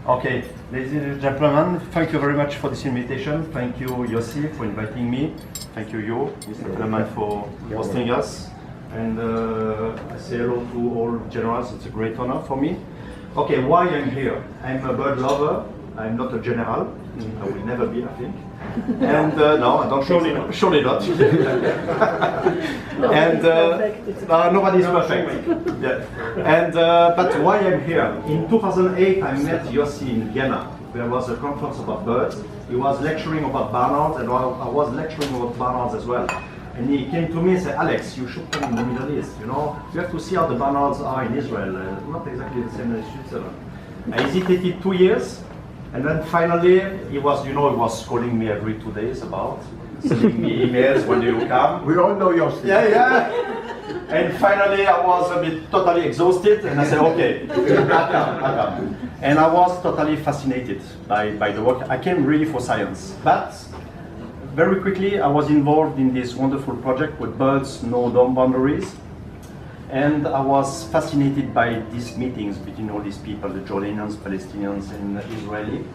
Okay, ladies and gentlemen, thank you very much for this invitation. Thank you, Yossi, for inviting me. Thank you, Mr. Telemann, for hosting us. And I say hello to all generals. It's a great honor for me. Okay, why I'm here? I'm a bird lover. I'm not a general. I will never be, I think. And no, I don't surely not. Surely not. And nobody's perfect. Yeah. And but why I'm here? In 2008, I met Yossi in Vienna. There was a conference about birds. He was lecturing about barnards, and I was lecturing about barnards as well. And he came to me and said, Alex, you should come in the Middle East. You know, you have to see how the barnards are in Israel. Not exactly the same as Switzerland. I hesitated 2 years. And then finally, he was calling me every 2 days about, sending me emails, when do you come? We all know your story. Yeah. And finally, I was a bit totally exhausted, and I said, okay, I come. And I was totally fascinated by the work. I came really for science. But very quickly, I was involved in this wonderful project with Birds No Boundaries. And I was fascinated by these meetings between all these people, the Jordanians, Palestinians, and Israeli.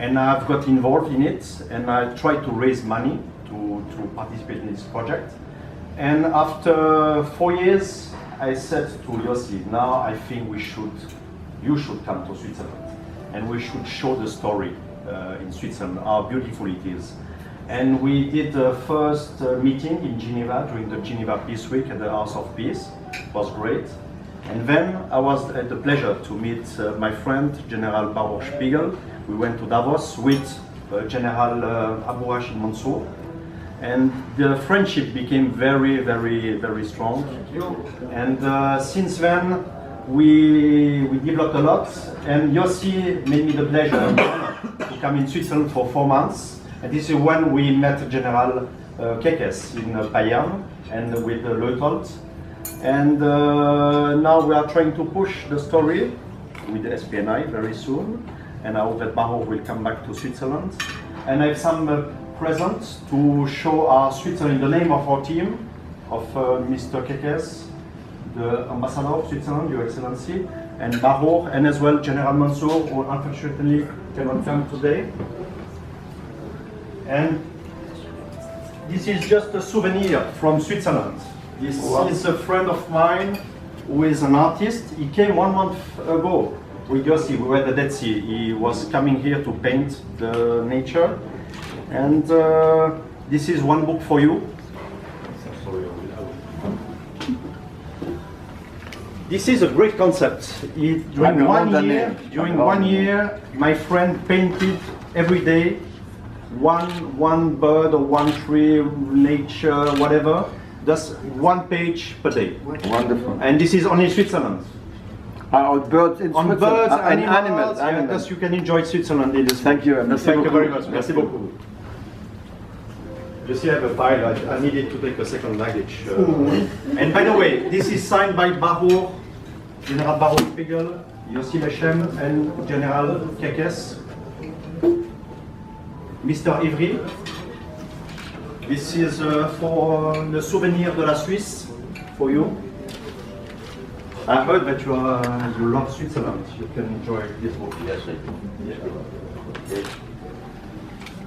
And I've got involved in it, and I tried to raise money to participate in this project. And after 4 years, I said to Yossi, now I think you should come to Switzerland, and we should show the story in Switzerland, how beautiful it is. And we did the first meeting in Geneva during the Geneva Peace Week at the House of Peace. It was great. And then I had the pleasure to meet my friend, General Baruch Spiegel. We went to Davos with General Abu Rashid Mansour. And the friendship became very, very, very strong. And since then, we developed a lot. And Yossi made me the pleasure to come in Switzerland for 4 months. And this is when we met General Kקיs in Bayern and with Leuthold. And now we are trying to push the story with the SPNI very soon. And I hope that Baruch will come back to Switzerland. And I have some presents to show our Switzerland in the name of our team, of Mr. Kקיs, the Ambassador of Switzerland, Your Excellency, and Baruch, and as well General Mansour, who unfortunately cannot come today. And this is just a souvenir from Switzerland. This is a friend of mine who is an artist. He came 1 month ago with Yossi. We were at the Dead Sea. He was coming here to paint the nature. And this is one book for you. This is a great concept. During 1 year, my friend painted every day one bird or one tree, nature, whatever. Just 1 page per day. Wonderful. And this is only Switzerland. On birds in on Switzerland. Birds and animals. Yeah, thus you can enjoy Switzerland. Thank you. Thank you very much. Merci beaucoup. You see, I have a file. I needed to take a second luggage. And by the way, this is signed by Baruch, General Baruch Spiegel, Yossi Lechem, and General Kקיs. Mr. Ivry. This is for the souvenir de la Suisse for you. I heard that you love Switzerland. You can enjoy this book. Yes, okay.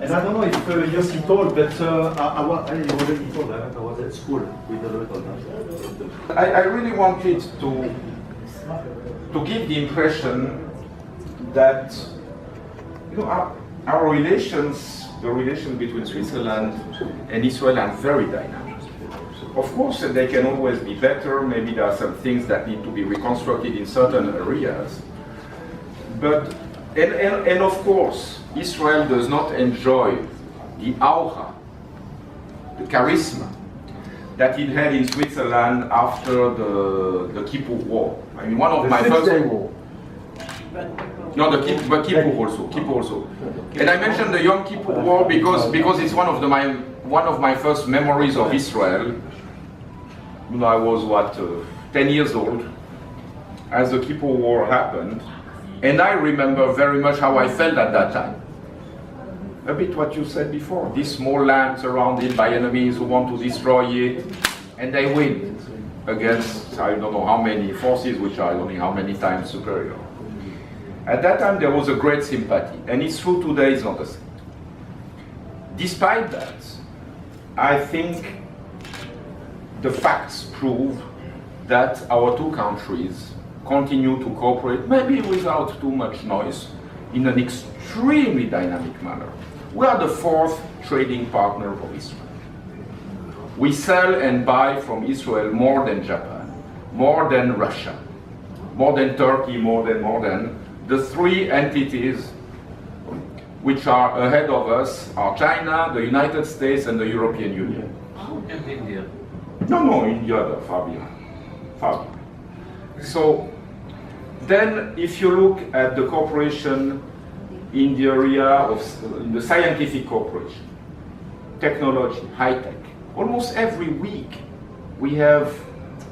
And I don't know if Yossi told, but I already told that I was at school with the Leuthold. I really wanted to give the impression that our relations, the relation between Switzerland and Israel, are very dynamic. Of course, they can always be better. Maybe there are some things that need to be reconstructed in certain areas. But and of course, Israel does not enjoy the aura, the charisma that it had in Switzerland after the Kippur War. I mean, one of my first war. No, the Kippur also. And I mentioned the Yom Kippur War because it's one of my first memories of Israel. You know, I was 10 years old as the Kippur War happened, and I remember very much how I felt at that time. A bit what you said before, this small land surrounded by enemies who want to destroy it, and they win against I don't know how many forces which are only how many times superior. At that time, there was a great sympathy, and it's true today, it's not the same. Despite that, I think the facts prove that our two countries continue to cooperate, maybe without too much noise, in an extremely dynamic manner. We are the fourth trading partner of Israel. We sell and buy from Israel more than Japan, more than Russia, more than Turkey, more than. The three entities which are ahead of us are China, the United States, and the European Union. And India. No, India, far behind. Far behind. So, then if you look at the cooperation in the area of in the scientific cooperation, technology, high-tech, almost every week we have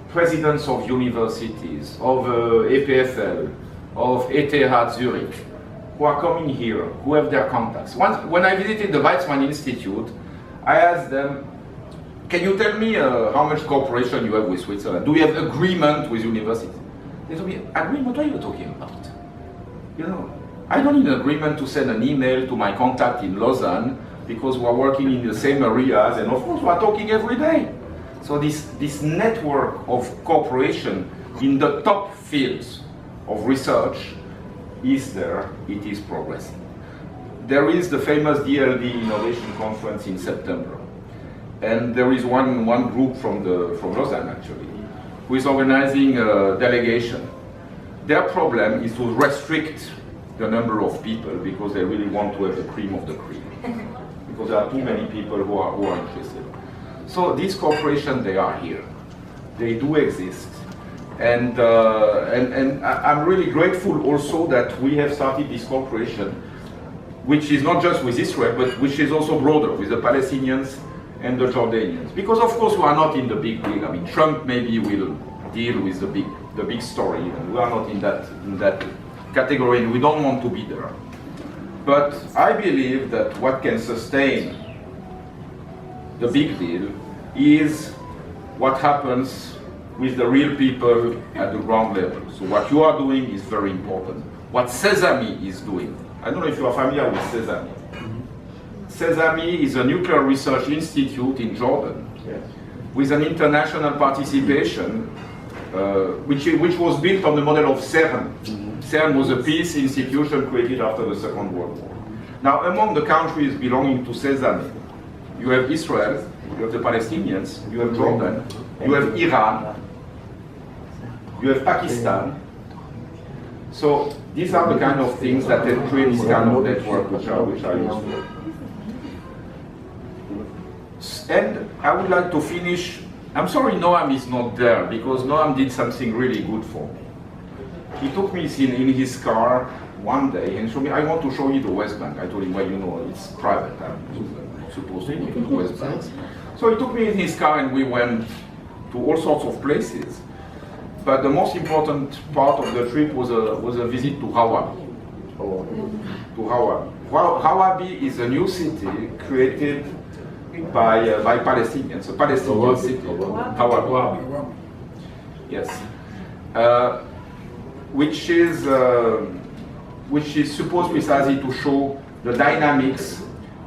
presidents of universities, of EPFL, of ETH Zurich, who are coming here, who have their contacts. Once, when I visited the Weizmann Institute, I asked them, can you tell me how much cooperation you have with Switzerland? Do you have agreement with universities? They told me, agreement, what are you talking about? You know, I don't need an agreement to send an email to my contact in Lausanne because we are working in the same areas, and of course we are talking every day. So this network of cooperation in the top fields of research is there, it is progressing. There is the famous DLD Innovation Conference in September. And there is one group from Lausanne actually, who is organizing a delegation. Their problem is to restrict the number of people because they really want to have the cream of the cream. Because there are too many people who are interested. So this cooperation, they are here. They do exist. And I'm really grateful also that we have started this cooperation, which is not just with Israel, but which is also broader, with the Palestinians and the Jordanians. Because of course we are not in the big deal. I mean, Trump maybe will deal with the big story, and we are not in that category, and we don't want to be there. But I believe that what can sustain the big deal is what happens with the real people at the ground level. So what you are doing is very important. What Sesame is doing. I don't know if you are familiar with Sesame. Sesame is a nuclear research institute in Jordan, yes, with an international participation, which was built on the model of CERN. CERN was a peace institution created after the Second World War. Now, among the countries belonging to Sesame, you have Israel, you have the Palestinians, you have Jordan, you have Iran, you have Pakistan. So these are the kind of things that create this kind of network which are useful. And I would like to finish. I'm sorry Noam is not there, because Noam did something really good for me. He took me in his car one day and showed me, I want to show you the West Bank. I told him, well, you know, it's private. I'm supposed to go to the West Bank. So he took me in his car and we went to all sorts of places. But the most important part of the trip was a visit to Hawaii. Hawaii is a new city created by Palestinians, a Palestinian city. Hawaii. Yes. Which is supposed precisely to show the dynamics,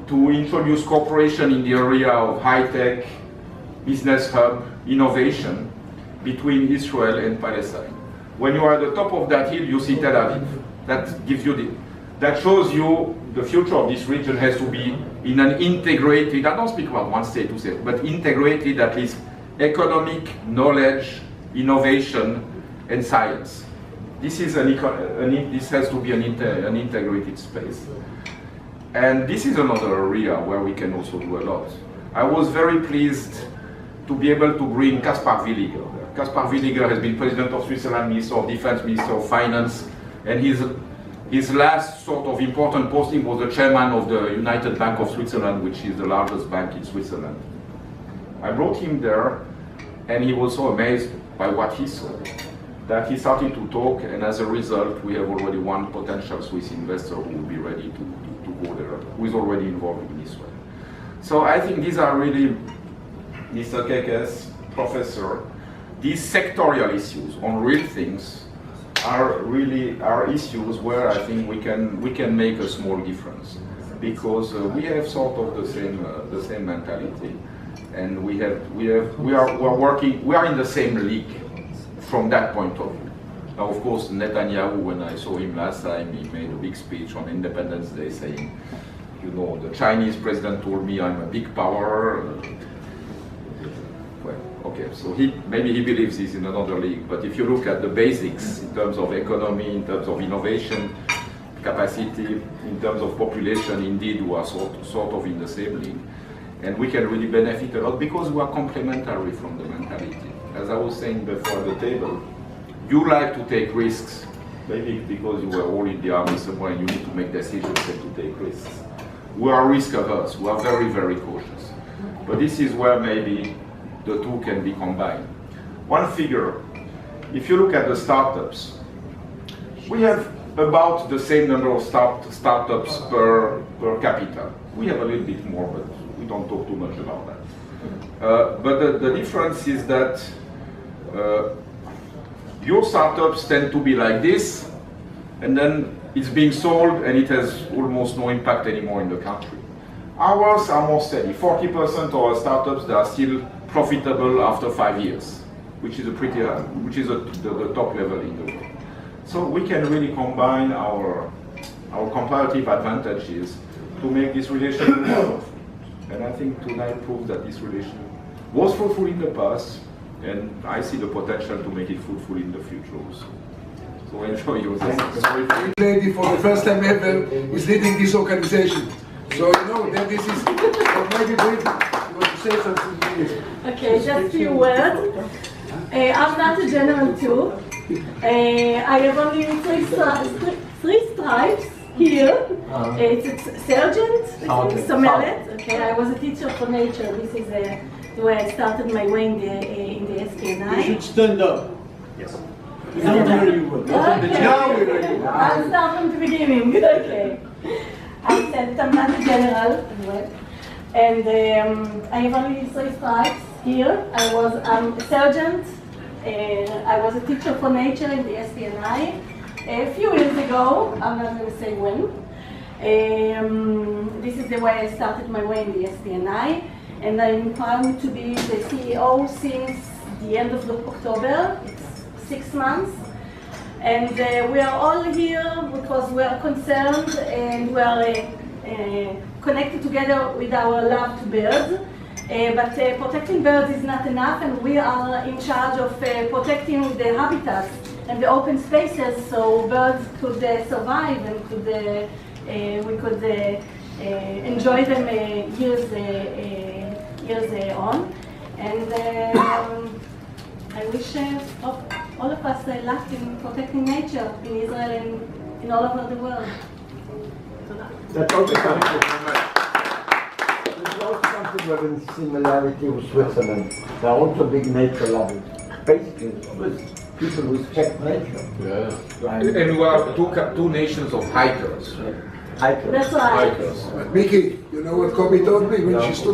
to introduce cooperation in the area of high-tech, business hub, innovation between Israel and Palestine. When you are at the top of that hill, you see Tel Aviv. That shows you the future of this region has to be in an integrated, I don't speak about one state, two states, but integrated at least economic, knowledge, innovation, and science. This is this has to be an integrated space. And this is another area where we can also do a lot. I was very pleased to be able to bring Kaspar Villiger. Kaspar Villiger has been President of Switzerland, Minister of Defense, Minister of Finance, and his last sort of important posting was the chairman of the United Bank of Switzerland, which is the largest bank in Switzerland. I brought him there, and he was so amazed by what he saw that he started to talk, and as a result, we have already one potential Swiss investor who will be ready to go there, who is already involved in Israel. So I think these are really, Mr. Kekes, Professor, these sectorial issues on real things are issues where I think we can make a small difference, because we have sort of the same mentality, and we are in the same league from that point of view. Now, of course, Netanyahu, when I saw him last time, he made a big speech on Independence Day saying, you know, the Chinese president told me I'm a big power. Well, okay, so maybe he believes he's in another league, but if you look at the basics in terms of economy, in terms of innovation, capacity, in terms of population, indeed, we are sort of in the same league. And we can really benefit a lot because we are complementary from the mentality. As I was saying before at the table, you like to take risks, maybe because you were all in the army somewhere and you need to make decisions and to take risks. We are risk averse, we are very, very cautious. But this is where maybe the two can be combined. One figure, if you look at the startups, we have about the same number of startups per capita. We have a little bit more, but we don't talk too much about that. But the difference is that your startups tend to be like this, and then it's being sold and it has almost no impact anymore in the country. Ours are more steady. 40% of our startups that are still profitable after 5 years, which is the top level in the world. So we can really combine our comparative advantages to make this relation work. And I think tonight proves that this relation was fruitful in the past, and I see the potential to make it fruitful in the future also. So enjoy your day. Lady for the first time ever is leading this organization. So you know that this is maybe great. You want to say something, please? Okay, just a few words. I'm not a general too. I have only three stripes here. It's a sergeant, Somelet. Okay, I was a teacher for nature. This is the way I started my way in the SPNI. You should stand up. Yes. We don't hear you well. Okay. Now we're ready. I'll start from the beginning. Okay. I said I'm not a general as well. And I have only three stripes here. I'm a sergeant. I was a teacher for nature in the SPNI. A few years ago, I'm not going to say when. This is the way I started my way in the SPNI. And I'm proud to be the CEO since the end of October. It's 6 months. And we are all here because we are concerned and we are connected together with our love to birds. But protecting birds is not enough, and we are in charge of protecting the habitats and the open spaces so birds could survive and we could enjoy them years on. And I wish all of us luck in protecting nature in Israel and in all over the world. That's also something. There's also something of a similarity with Switzerland. They're also big nature lovers. Basically, people respect nature. Yeah. And we are two nations of hikers. Hikers. That's right. Hikers. Mickey, you know what Kobe told me when she stood